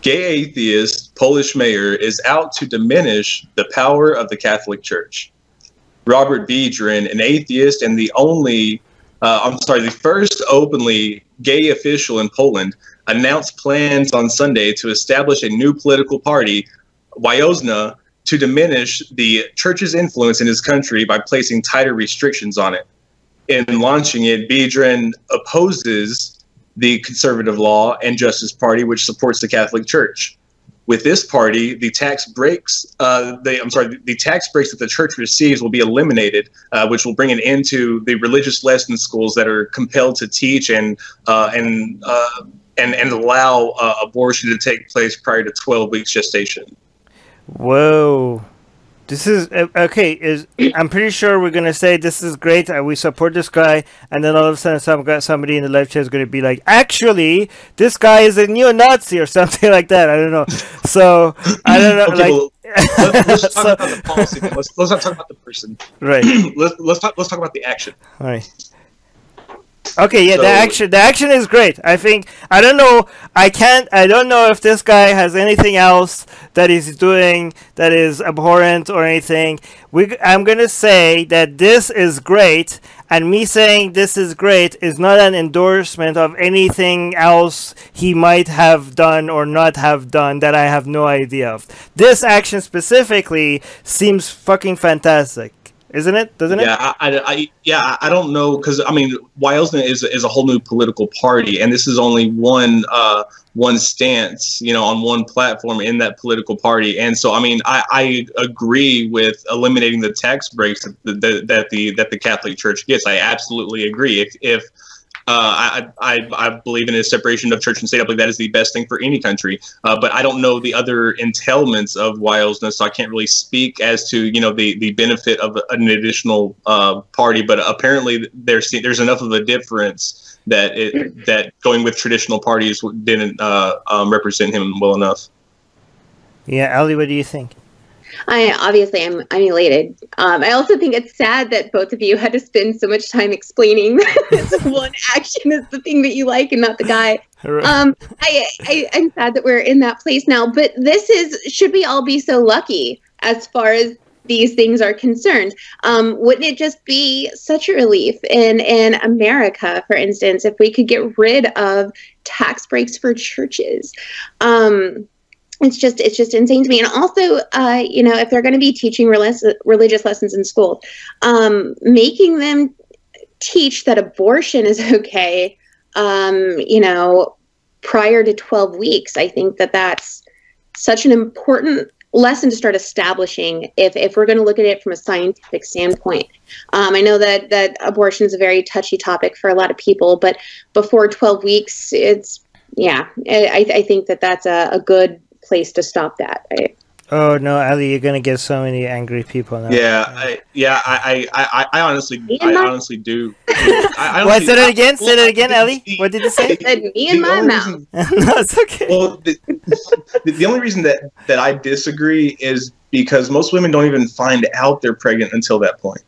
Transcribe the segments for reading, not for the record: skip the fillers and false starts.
gay atheist Polish mayor is out to diminish the power of the Catholic Church. Robert Biedron, an atheist and the first openly gay official in Poland, announced plans on Sunday to establish a new political party, Wiosna, to diminish the church's influence in his country by placing tighter restrictions on it. In launching it, Biedron opposes the Conservative Law and Justice Party, which supports the Catholic Church. With this party, the tax breaks the tax breaks that the church receives will be eliminated, which will bring an end to the religious lesson schools that are compelled to teach and allow abortion to take place prior to 12 weeks gestation. Whoa. This is okay. I'm pretty sure we're gonna say this is great. We support this guy, and then all of a sudden, somebody in the live chat is gonna be like, "Actually, this guy is a neo-Nazi" or something like that. I don't know. So I don't know. Okay, like, well, let's talk about the policy. Let's not talk about the person. Right. let's talk about the action. All right. Okay, yeah, So, the action is great. I think I don't know if this guy has anything else that he's doing that is abhorrent or anything. I'm gonna say that this is great, and me saying this is great is not an endorsement of anything else he might have done or not have done that I have no idea of. This action specifically seems fucking fantastic. Isn't it? Doesn't it? Yeah, I don't know, because I mean, Wiosna is a whole new political party, and this is only one stance, on one platform in that political party. And so, I mean, I agree with eliminating the tax breaks that the Catholic Church gets. I absolutely agree. If I believe in a separation of church and state. I believe that is the best thing for any country. But I don't know the other entailments of Wiosna, so I can't really speak as to the benefit of an additional party. But apparently there's enough of a difference that going with traditional parties didn't represent him well enough. Yeah, Ali, what do you think? I'm elated. I also think it's sad that both of you had to spend so much time explaining this one action is the thing that you like and not the guy. I'm sad that we're in that place now, but should we all be so lucky as far as these things are concerned? Wouldn't it just be such a relief in America, for instance, if we could get rid of tax breaks for churches? It's just insane to me. And also, if they're going to be teaching religious lessons in school, making them teach that abortion is okay, prior to 12 weeks, I think that's such an important lesson to start establishing if we're going to look at it from a scientific standpoint. I know that abortion is a very touchy topic for a lot of people, but before 12 weeks, I think that's a good place to stop that. Right? Oh no, Ali, you're gonna get so many angry people now. I honestly do. Say that again. Say that again, Ali. What did you say? Me in my mouth. No, it's okay. Well, the only reason that I disagree is because most women don't even find out they're pregnant until that point.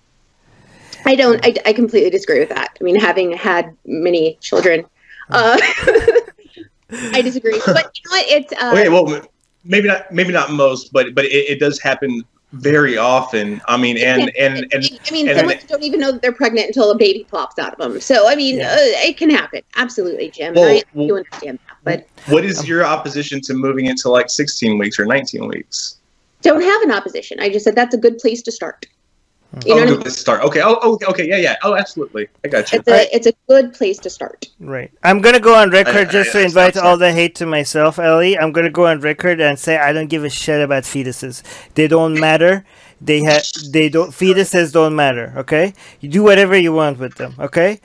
I completely disagree with that. I mean, having had many children, I disagree, but you know what? It's okay. Well, maybe not most, but it does happen very often. I mean, some women don't even know that they're pregnant until a baby plops out of them. So I mean, it can happen. Absolutely, Jim. I do understand that. But what is your opposition to moving it to like 16 weeks or 19 weeks? Don't have an opposition. I just said that's a good place to start. Good place to start. Okay. Okay. Yeah. Oh, absolutely. I got you. It's a good place to start. Right. I'm gonna go on record just to invite all the hate to myself, Ellie. I'm gonna go on record and say I don't give a shit about fetuses. They don't matter. Fetuses don't matter. Okay. You do whatever you want with them. Okay.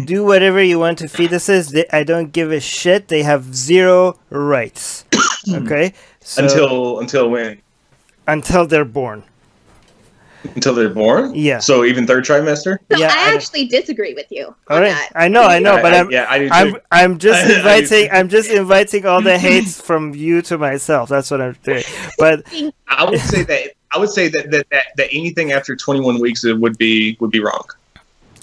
Do whatever you want to fetuses. I don't give a shit. They have zero rights. Okay. So, until when? Until they're born. Until they're born? Yeah. So even third trimester? So yeah, I actually disagree with you. All right. That. I know, but I'm just inviting all the hates from you to myself. That's what I'm doing. But I would say that anything after 21 weeks would be wrong.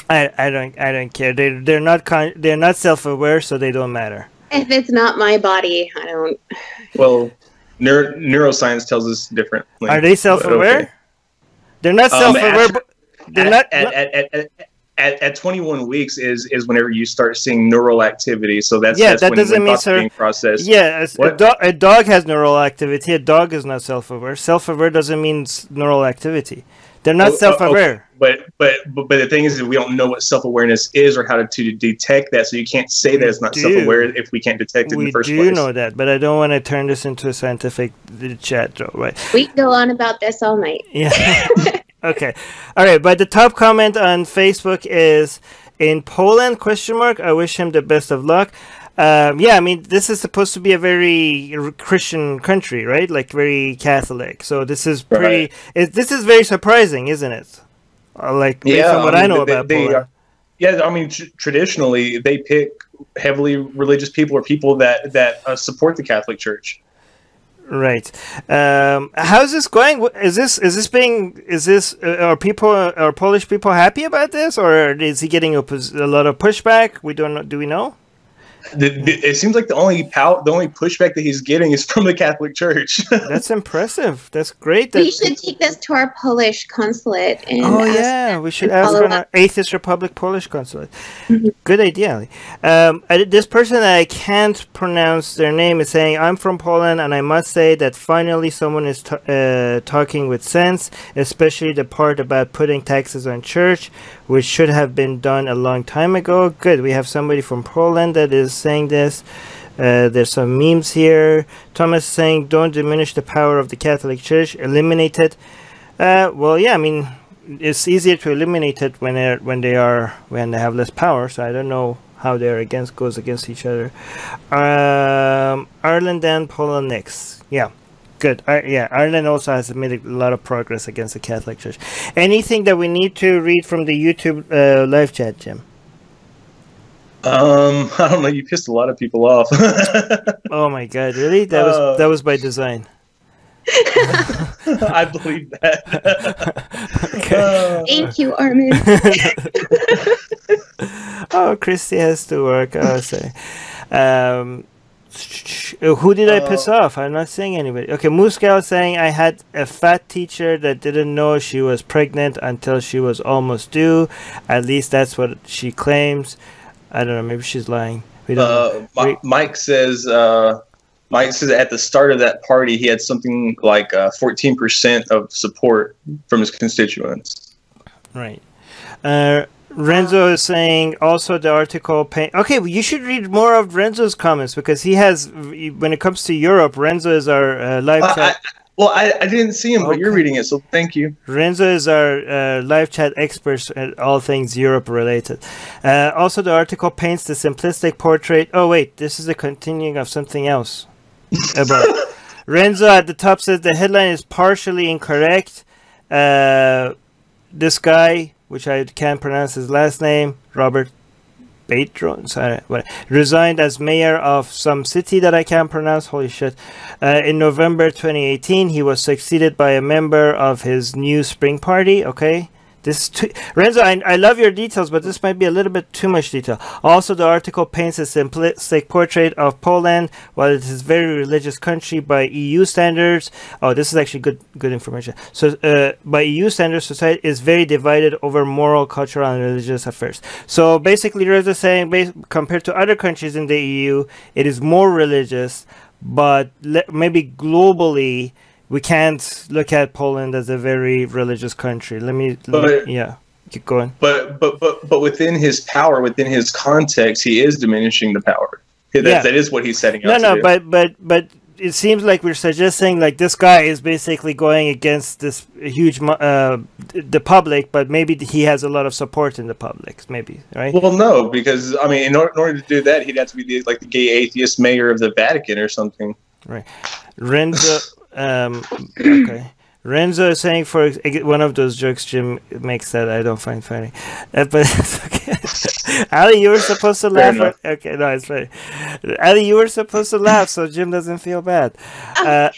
I don't care. They're not self-aware, so they don't matter. If it's not my body, I don't. Well, neuroscience tells us differently. Are they self-aware? Okay. They're not self-aware. But they're not. At 21 weeks is whenever you start seeing neural activity. So that's that when doesn't mean being processed. Yeah, a dog has neural activity. A dog is not self-aware. Self-aware doesn't mean neural activity. They're not self-aware. Okay. But the thing is that we don't know what self-awareness is or how to detect that. So you can't say that it's not self-aware if we can't detect it in the first place. We do know that, but I don't want to turn this into a scientific chat, right? We can go on about this all night. Yeah. Okay. All right. But the top comment on Facebook is, in Poland, ? I wish him the best of luck. Yeah, I mean, this is supposed to be a very Christian country, right? Like very Catholic. So this is pretty. This is very surprising, isn't it? Like based on what I know about Poland. Yeah, I mean, traditionally they pick heavily religious people or people that support the Catholic Church. Right. How's this going? Are Polish people happy about this, or is he getting a lot of pushback? We don't know. Do we know? It seems like the only pushback that he's getting is from the Catholic Church. That's impressive. That's great. We should take this to our Polish consulate. And we should ask on our Atheist Republic Polish consulate. Good idea. This person that I can't pronounce their name is saying, I'm from Poland, and I must say that finally someone is talking with sense, especially the part about putting taxes on church, which should have been done a long time ago. Good. We have somebody from Poland that is saying this. There's some memes here. Thomas saying, don't diminish the power of the Catholic Church, eliminate it. Well, yeah, I mean, it's easier to eliminate it when they have less power. So I don't know how they're goes against each other. Ireland and Poland next. Yeah. Good. Ireland also has made a lot of progress against the Catholic Church. Anything that we need to read from the YouTube live chat, Jim? I don't know. You pissed a lot of people off. Oh my God! Really? That was by design. I believe that. Thank you, Armin. Oh, Christy has to work. Oh, sorry. Who did I piss off? I'm not saying anybody. Okay, Muscal saying, I had a fat teacher that didn't know she was pregnant until she was almost due. At least that's what she claims. I don't know. Maybe she's lying. We don't know. Mike says at the start of that party he had something like 14% of support from his constituents. Right. Renzo is saying also the article. Okay, well, you should read more of Renzo's comments because he has. When it comes to Europe, Renzo is our live chat. I didn't see him, but you're reading it, so thank you. Renzo is our live chat expert at all things Europe related. Also, the article paints the simplistic portrait. Oh wait, this is the continuing of something else. About Renzo at the top says the headline is partially incorrect. This guy, which I can't pronounce his last name, Robert Biedron, resigned as mayor of some city that I can't pronounce. Holy shit. In November 2018, he was succeeded by a member of his new spring party. Okay. Renzo, I love your details, but this might be a little bit too much detail. Also, the article paints a simplistic portrait of Poland, while it is a very religious country by EU standards. Oh, this is actually good information. So, by EU standards, society is very divided over moral, cultural, and religious affairs. So, basically, Renzo is saying, compared to other countries in the EU, it is more religious, but maybe globally, we can't look at Poland as a very religious country. Keep going. But within his power, within his context, he is diminishing the power. That is what he's setting up. No, but it seems like we're suggesting like this guy is basically going against this huge the public, but maybe he has a lot of support in the public. Maybe, right? Well, no, because I mean, in order to do that, he'd have to be the gay atheist mayor of the Vatican or something. Right, Renzo. Okay. Renzo is saying for one of those jokes Jim makes that I don't find funny, but it's okay. Ali, you were supposed to laugh. Okay, no, it's funny. Ali, you were supposed to laugh, so Jim doesn't feel bad. No,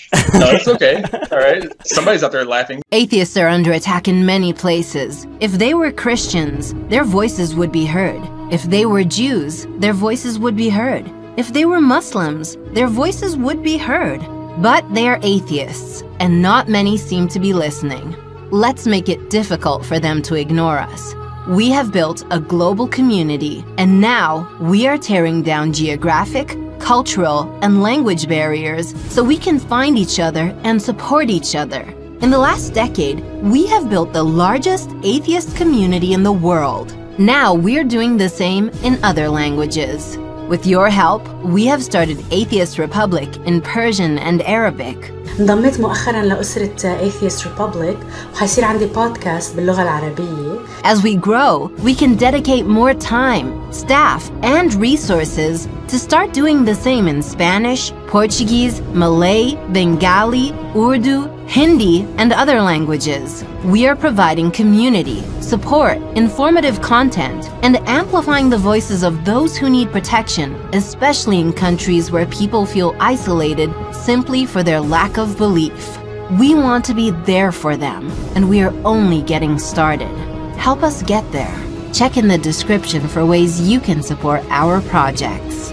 it's okay. All right, somebody's out there laughing. Atheists are under attack in many places. If they were Christians, their voices would be heard. If they were Jews, their voices would be heard. If they were Muslims, their voices would be heard. But they are atheists, and not many seem to be listening. Let's make it difficult for them to ignore us. We have built a global community, and now we are tearing down geographic, cultural, and language barriers so we can find each other and support each other. In the last decade, we have built the largest atheist community in the world. Now we're doing the same in other languages. With your help, we have started Atheist Republic in Persian and Arabic. انضميت مؤخراً لأسرة Atheist Republic وحيصير عندي بودكاست باللغة العربية. As we grow, we can dedicate more time, staff, and resources to start doing the same in Spanish, Portuguese, Malay, Bengali, Urdu, Hindi, and other languages. We are providing community, support, informative content, and amplifying the voices of those who need protection, especially in countries where people feel isolated simply for their lack of belief. We want to be there for them, and we are only getting started. Help us get there. Check in the description for ways you can support our projects.